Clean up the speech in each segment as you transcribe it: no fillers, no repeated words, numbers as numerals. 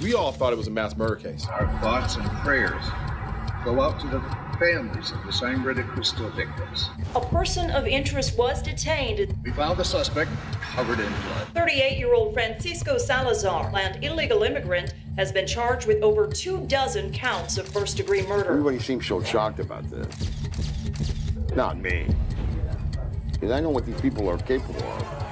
We all thought it was a mass murder case. Our thoughts and prayers go out to the families of the Sangre de Cristo victims. A person of interest was detained. We found the suspect covered in blood. 38-year-old Francisco Salazar, an illegal immigrant, has been charged with over 24 counts of first-degree murder. Everybody seems so shocked about this. Not me. Because I know what these people are capable of.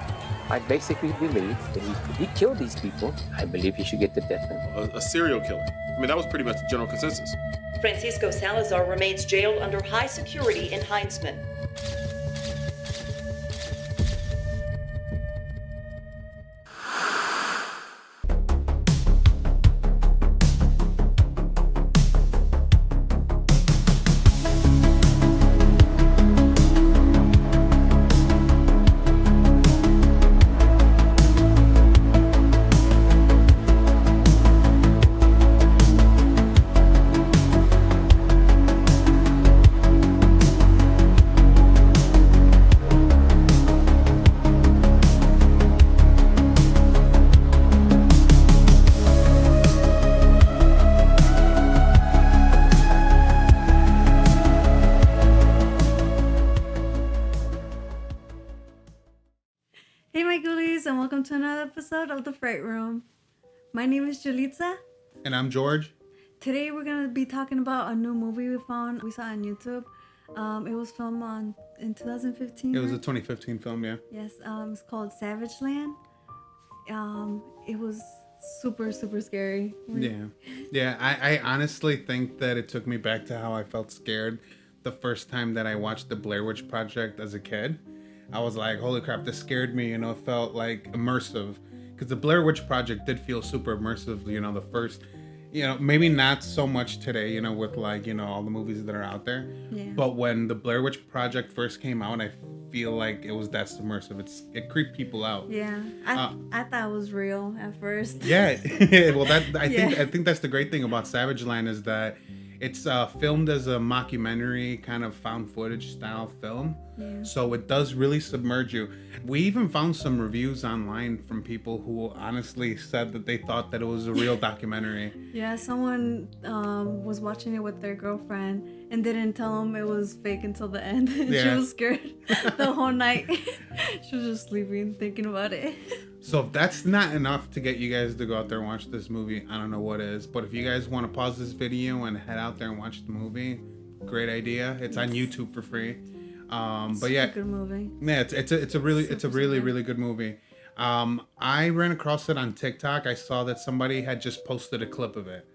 I basically believe that if he killed these people, I believe he should get the death penalty. A serial killer. I mean, that was pretty much the general consensus. Francisco Salazar remains jailed under high security in Heinzman. Hey my ghoulies, and welcome to another episode of The Fright Room. My name is Yulytza. And I'm George. Today we're going to be talking about a new movie we saw on YouTube. It was filmed in 2015. It was a right? 2015 film, yeah. Yes, it's called Savageland. It was super scary. Yeah. I honestly think that it took me back to how I felt scared the first time that I watched the Blair Witch Project as a kid. I was like, holy crap, this scared me. It felt like immersive. Because the Blair Witch Project did feel super immersive, the first, maybe not so much today, with all the movies that are out there. Yeah. But when the Blair Witch Project first came out, I feel like it was that submersive. It creeped people out. Yeah, I thought it was real at first. Yeah, well, I think that's the great thing about Savageland is that it's filmed as a mockumentary kind of found footage style film. Yeah. So it does really submerge you. We even found some reviews online from people who honestly said that they thought that it was a real documentary. Yeah, someone was watching it with their girlfriend and didn't tell them it was fake until the end. She Yeah. was scared the whole night. She was just sleeping, thinking about it. So if that's not enough to get you guys to go out there and watch this movie, I don't know what is. But if you guys want to pause this video and head out there and watch the movie, great idea. It's on YouTube for free. But yeah, Good movie. yeah, it's a really good movie. I ran across it on TikTok. I saw that somebody had just posted a clip of it,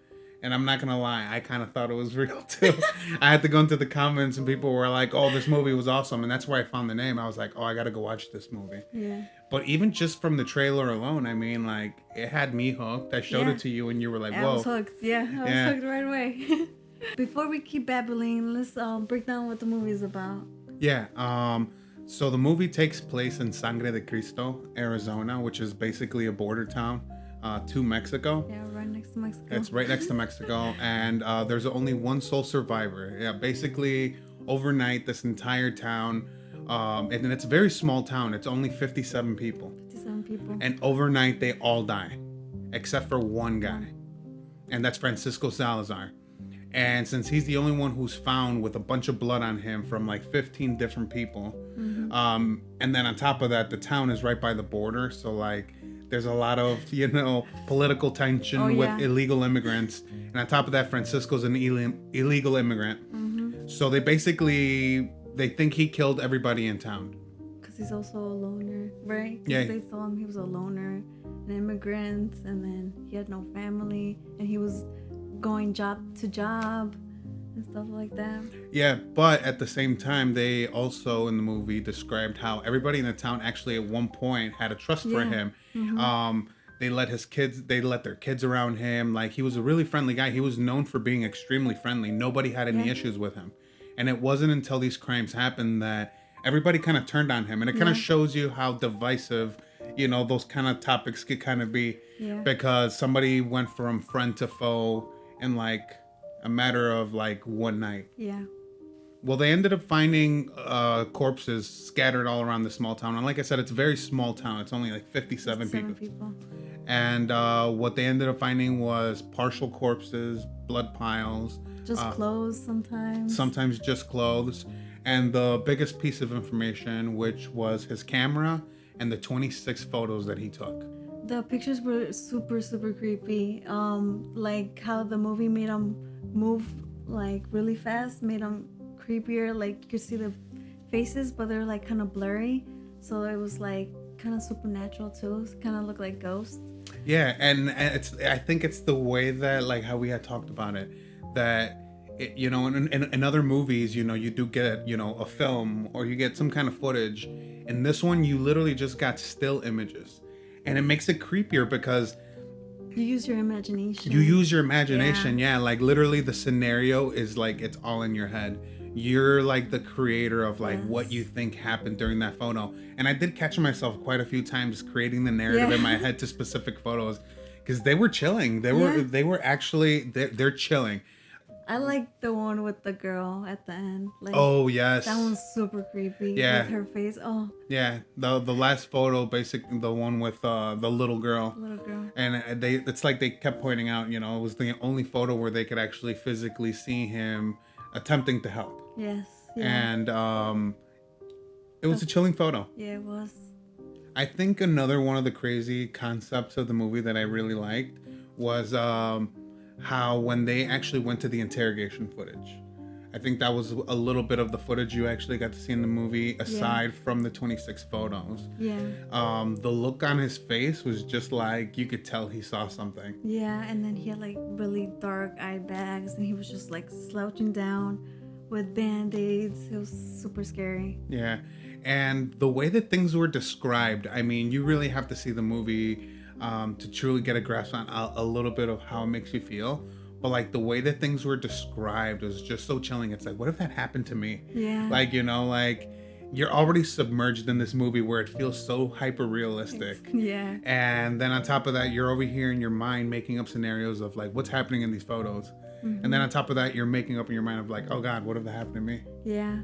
and I'm not gonna lie, I kind of thought it was real too. I had to go into the comments, and people were like, "Oh, this movie was awesome," and that's where I found the name. I was like, "Oh, I gotta go watch this movie." Yeah. But even just from the trailer alone, I mean, like, it had me hooked. I showed Yeah. it to you, and you were like, I "Whoa!" was hooked. Yeah, I was Yeah. hooked right away. Before we keep babbling, let's break down what the movie is about. Yeah. So the movie takes place in Sangre de Cristo, Arizona, which is basically a border town to Mexico. Yeah, right next to Mexico. It's right next to Mexico, and there's only one sole survivor. Yeah, basically overnight, this entire town, and it's a very small town. It's only 57 people, 57 people. and overnight they all die, except for one guy, and that's Francisco Salazar. And since he's the only one who's found with a bunch of blood on him from like 15 different people, and then on top of that, the town is right by the border, so like there's a lot of political tension Oh, with yeah. illegal immigrants, and on top of that, Francisco's an illegal immigrant. So they think he killed everybody in town. Because he's also a loner, right? 'Cause Yeah. they told him he was a loner, an immigrant, and then he had no family, and he was going job to job and stuff like that. Yeah, but at the same time, they also in the movie described how everybody in the town actually at one point had a trust for Yeah. him. They let their kids around him. Like, he was a really friendly guy. He was known for being extremely friendly. Nobody had any Yeah. issues with him. And it wasn't until these crimes happened that everybody kind of turned on him. And it kind of shows you how divisive, those kind of topics could kind of be. Yeah. Because somebody went from friend to foe in like a matter of like one night. Yeah. Well, they ended up finding corpses scattered all around the small town. And like I said, it's a very small town. It's only like 57 people. And what they ended up finding was partial corpses, blood piles. Just clothes sometimes. Sometimes just clothes. And the biggest piece of information, which was his camera and the 26 photos that he took. The pictures were super, super creepy. Like how the movie made them move like really fast, made them creepier. Like you could see the faces, but they're like kind of blurry. So it was like kind of supernatural too. It kind of looked like ghosts. Yeah, and I think it's the way that, like how we had talked about it, that it, you know, in other movies, you know, you do get, you know, a film or you get some kind of footage. In this one, you literally just got still images, and it makes it creepier because you use your imagination. Yeah, like literally the scenario is like it's all in your head. You're like the creator of like what you think happened during that photo. And I did catch myself quite a few times creating the narrative in my head to specific photos because they were chilling. They were actually they're chilling. I like the one with the girl at the end. Like, oh yes, that one's super creepy. Yeah, with her face. Oh yeah, the last photo, basically the one with the little girl. And it's like they kept pointing out, you know, it was the only photo where they could actually physically see him attempting to help. Yes. Yeah. And it was a chilling photo. Yeah, it was. I think another one of the crazy concepts of the movie that I really liked was how when they actually went to the interrogation footage. I think that was a little bit of the footage you actually got to see in the movie, aside from the 26 photos. Yeah. The look on his face was just like, you could tell he saw something. Yeah, and then he had like really dark eye bags, and he was just like slouching down with band-aids. It was super scary. Yeah, and the way that things were described, I mean, you really have to see the movie to truly get a grasp on a little bit of how it makes you feel. But like the way that things were described was just so chilling. It's like, what if that happened to me? Yeah. Like, you know, like you're already submerged in this movie where it feels so hyper realistic. Yeah. And then on top of that, you're over here in your mind making up scenarios of like what's happening in these photos. Mm-hmm. And then on top of that, you're making up in your mind of like, oh God, what if that happened to me? Yeah.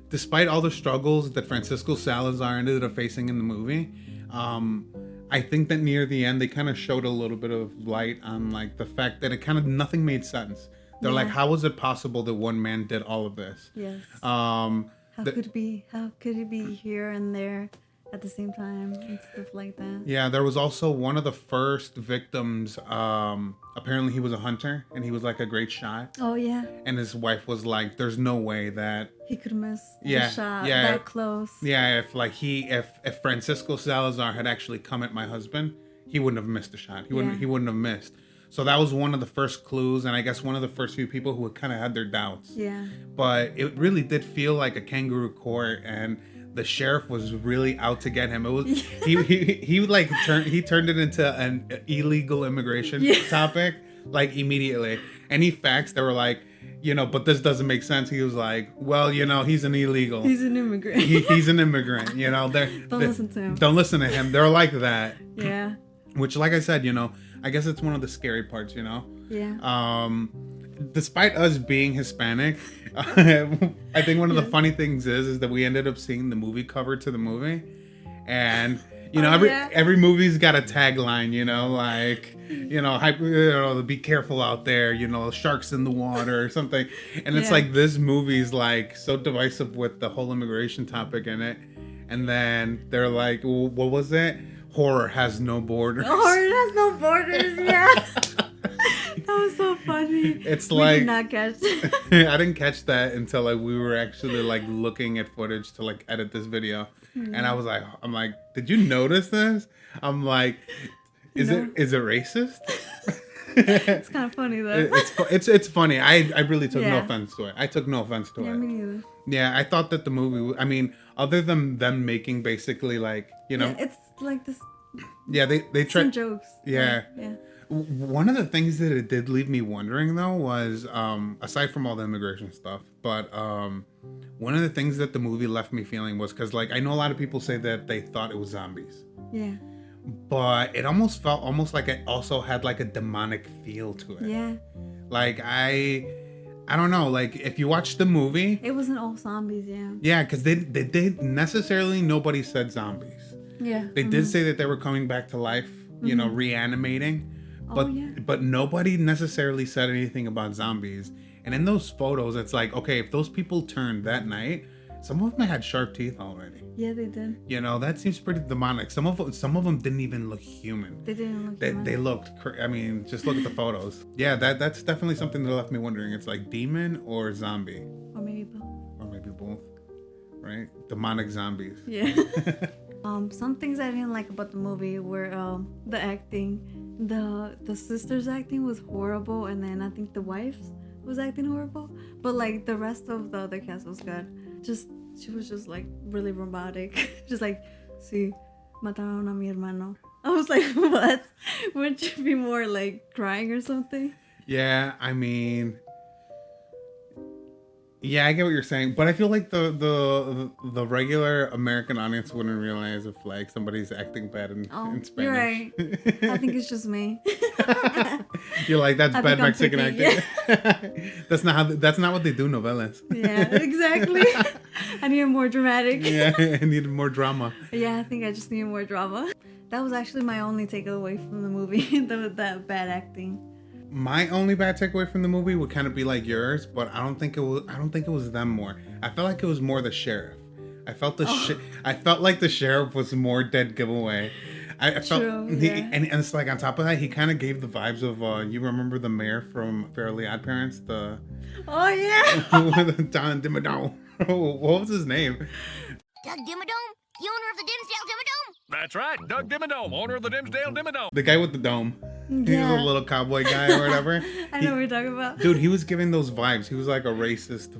Despite all the struggles that Francisco Salazar ended up facing in the movie, I think that near the end, they kind of showed a little bit of light on like the fact that it kind of nothing made sense. They're like, how is it possible that one man did all of this? Yes. How could it be here and there at the same time and stuff like that? Yeah, there was also one of the first victims. Apparently he was a hunter and he was like a great shot. Oh yeah. And his wife was like, there's no way that he could miss the shot that close. Yeah, if Francisco Salazar had actually come at my husband, he wouldn't have missed a shot. He wouldn't have missed. So that was one of the first clues, and I guess one of the first few people who kind of had their doubts. Yeah. But it really did feel like a kangaroo court, and the sheriff was really out to get him. It was he turned it into an illegal immigration topic like immediately, and he faxed. They were like, you know, but this doesn't make sense. He was like, well, you know, he's an illegal. He's an immigrant. He's an immigrant. You know, don't listen to him. Don't listen to him. They're like that. Yeah. Which, like I said, you know, I guess it's one of the scary parts. You know. Yeah. Despite us being Hispanic, I think one of the funny things is that we ended up seeing the movie cover to the movie, and you know, every movie's got a tagline, you know, like, you know, be careful out there, you know, sharks in the water or something, and it's like this movie's like so divisive with the whole immigration topic in it, and then they're like, what was it? Horror has no borders. Horror has no borders. Yeah. That was so funny. It's like, did not catch. I didn't catch that until like we were actually like looking at footage to like edit this video, and I'm like, did you notice this? I'm like, is it racist? It's kind of funny though. It's funny. I really took no offense to it. I took no offense to it. Me neither. Yeah, I thought that the movie. I mean, other than them making basically like, you know, it's like this. Yeah, they tried some jokes. Yeah. Yeah. One of the things that it did leave me wondering though was, aside from all the immigration stuff, but one of the things that the movie left me feeling was, because like I know a lot of people say that they thought it was zombies. Yeah. But it almost felt like it also had like a demonic feel to it. Yeah. Like I I don't know, like if you watch the movie, It wasn't all zombies, yeah. yeah, because they necessarily nobody said zombies. Yeah. They did say that they were coming back to life, you know, reanimating, but yeah. but nobody necessarily said anything about zombies. And in those photos, it's like, okay, if those people turned that night, some of them had sharp teeth already. Yeah, they did. You know, that seems pretty demonic. Some of them didn't even look human. They didn't look They, human. they looked, I mean, just look at the photos. Yeah, that's definitely something that left me wondering. It's like demon or zombie, Or maybe both. or maybe both, right? Demonic zombies. Yeah. Some things I didn't like about the movie were the acting. The sister's acting was horrible, and then I think the wife's was acting horrible. But like the rest of the other cast was good. She was just like really robotic. Just like, sí, mataron a mi hermano. I was like, what? Wouldn't you be more like crying or something? Yeah, I mean, yeah, I get what you're saying, but I feel like the regular American audience wouldn't realize if like somebody's acting bad in Spanish. You're right. I think it's just me. You're like, that's I bad think I'm Mexican picky, acting. That's not what they do novelas. Yeah, exactly. I need more dramatic. Yeah, I needed more drama. Yeah, I think I just need more drama. That was actually my only takeaway from the movie, that bad acting. My only bad takeaway from the movie would kind of be like yours, but I don't think it was them more. I felt like it was more the sheriff. I felt I felt like the sheriff was more dead giveaway. I felt True, he, yeah. and it's like on top of that, he kind of gave the vibes of you remember the mayor from Fairly Odd Parents, the Oh yeah. Don Dimmadome. What was his name? Doug Dimmadome, the owner of the Dimsdale Dimmadome. That's right, Doug Dimmadome, owner of the Dimsdale Dimmadome. The guy with the dome. He Yeah. was a little cowboy guy or whatever. I know what you're talking about. Dude, he was giving those vibes. He was like a racist,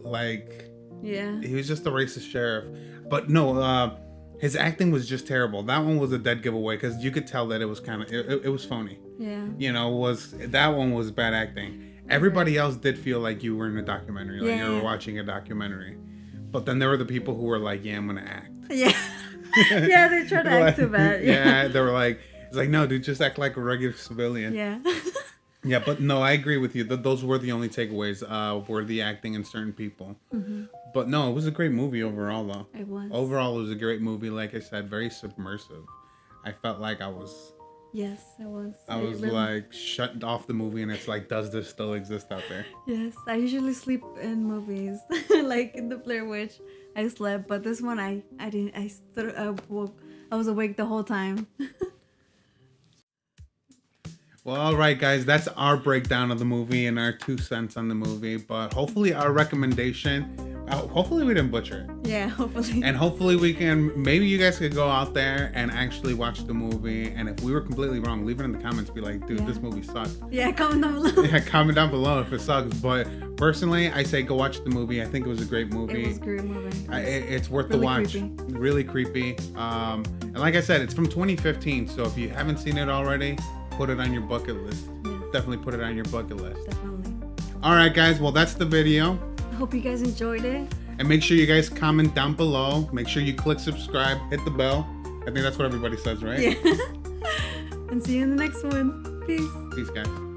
like Yeah. he was just a racist sheriff. But no, his acting was just terrible. That one was a dead giveaway because you could tell that it was kind of it was phony. Yeah. You know, that one was bad acting. Everybody else did feel like you were in a documentary, like you were watching a documentary. But then there were the people who were like, "Yeah, I'm gonna act." Yeah. Yeah, they tried to act too bad. Yeah, they were like, "It's like, no, dude, just act like a regular civilian." Yeah. Yeah, but no, I agree with you. Those were the only takeaways. Were the acting in certain people. Mm-hmm. But no, it was a great movie overall, though. It was. Overall, it was a great movie. Like I said, very submersive. I felt like I was Yes, it was. I It was really- like shut off the movie, and it's like, does this still exist out there? Yes, I usually sleep in movies. Like in the Blair Witch, I slept, but this one I didn't. I was awake the whole time. Well, all right, guys, that's our breakdown of the movie and our 2 cents on the movie. But hopefully, our recommendation. Hopefully, we didn't butcher it. Yeah, hopefully. And hopefully we can, maybe you guys could go out there and actually watch the movie. And if we were completely wrong, leave it in the comments. Be like, dude, this movie sucked. Yeah, comment down below. Yeah, comment down below if it sucks. But personally, I say go watch the movie. I think it was a great movie. It was a great movie. It's worth the Really watch. creepy. Really creepy. And like I said, it's from 2015. So if you haven't seen it already, put it on your bucket list. Yeah. Definitely put it on your bucket list. Definitely. All right, guys. Well, that's the video. I hope you guys enjoyed it. And make sure you guys comment down below. Make sure you click subscribe, hit the bell. I think that's what everybody says, right? Yeah. And see you in the next one. Peace. Peace, guys.